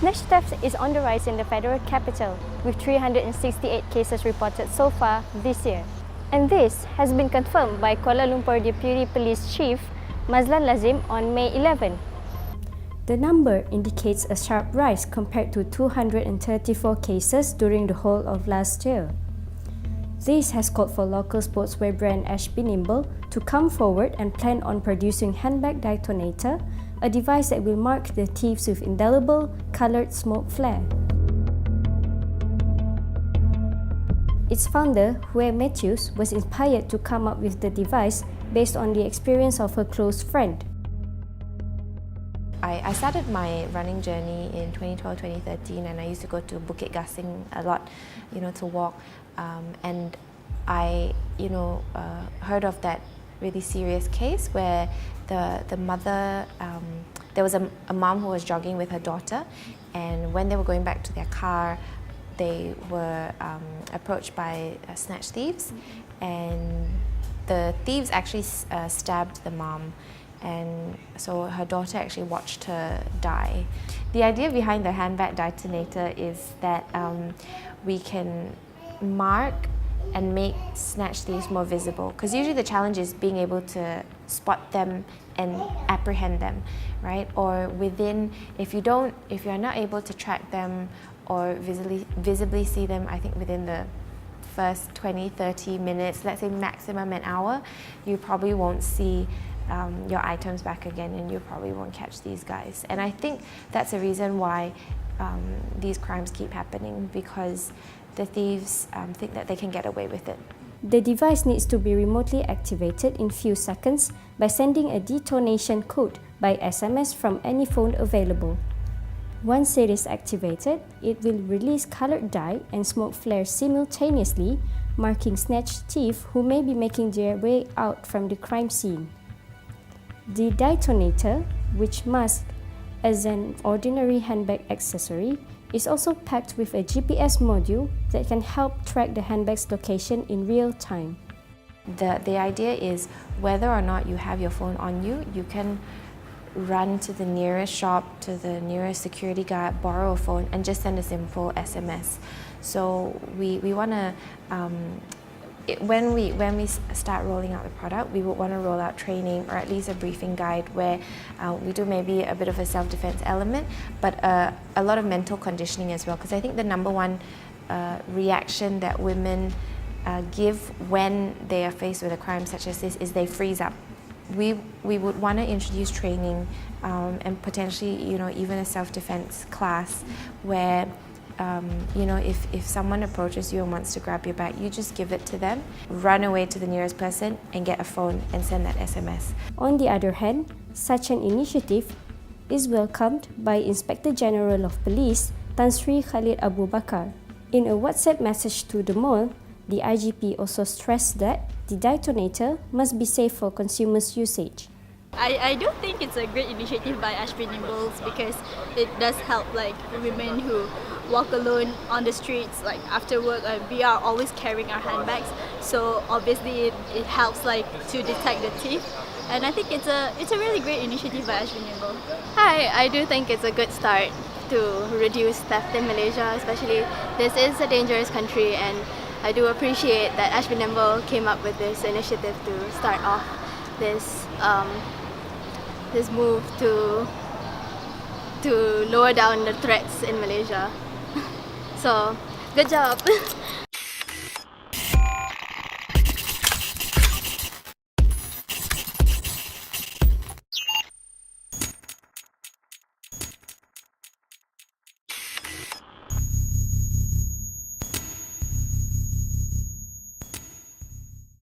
Snatch theft is on the rise in the federal capital, with 368 cases reported so far this year. And this has been confirmed by Kuala Lumpur Deputy Police Chief Mazlan Lazim on May 11. The number indicates a sharp rise compared to 234 cases during the whole of last year. This has called for local sportswear brand Ashby Nimble to come forward and plan on producing Handbag Dyetonator, a device that will mark the thieves with indelible, coloured smoke flare. Its founder, Hue Matthews, was inspired to come up with the device based on the experience of her close friend. I started my running journey in 2012-2013, and I used to go to Bukit Gasing a lot, to walk. And I, heard of that really serious case where the mother, there was a mom who was jogging with her daughter, and when they were going back to their car, they were approached by snatch thieves, and the thieves actually stabbed the mom. And so her daughter actually watched her die. The idea behind the Handbag Dyetonator is that we can mark and make snatch thieves more visible, because usually the challenge is being able to spot them and apprehend them, right? Or if you're not able to track them or visibly see them, I think within the first 20-30 minutes, let's say maximum an hour, you probably won't see your items back again, and you probably won't catch these guys. And I think that's a reason why these crimes keep happening, because the thieves think that they can get away with it. The device needs to be remotely activated in few seconds by sending a detonation code by SMS from any phone available. Once it is activated, it will release coloured dye and smoke flare simultaneously, marking snatch thieves who may be making their way out from the crime scene. The Dyetonator, which masks as an ordinary handbag accessory, is also packed with a GPS module that can help track the handbag's location in real time. The idea is whether or not you have your phone on you, you can run to the nearest shop, to the nearest security guard, borrow a phone, and just send a simple SMS. So we want to, when we start rolling out the product, we would want to roll out training, or at least a briefing guide where we do maybe a bit of a self-defense element, but a lot of mental conditioning as well, because I think the number one reaction that women give when they are faced with a crime such as this is they freeze up. We would want to introduce training and potentially, even a self-defense class where if someone approaches you and wants to grab your bag, you just give it to them, run away to the nearest person and get a phone and send that SMS. On the other hand, such an initiative is welcomed by Inspector General of Police Tan Sri Khalid Abu Bakar. In a WhatsApp message to the mall, the IGP also stressed that the Dyetonator must be safe for consumers' usage. I do think it's a great initiative by Ashby Nimbles, because it does help women who walk alone on the streets, after work. We are always carrying our handbags, so obviously it helps to detect the thief. And I think it's a really great initiative by Ashby Nimble. Hi, I do think it's a good start to reduce theft in Malaysia, especially this is a dangerous country, and I do appreciate that Ashby Nimble came up with this initiative to start off this move to lower down the threats in Malaysia. So, good job!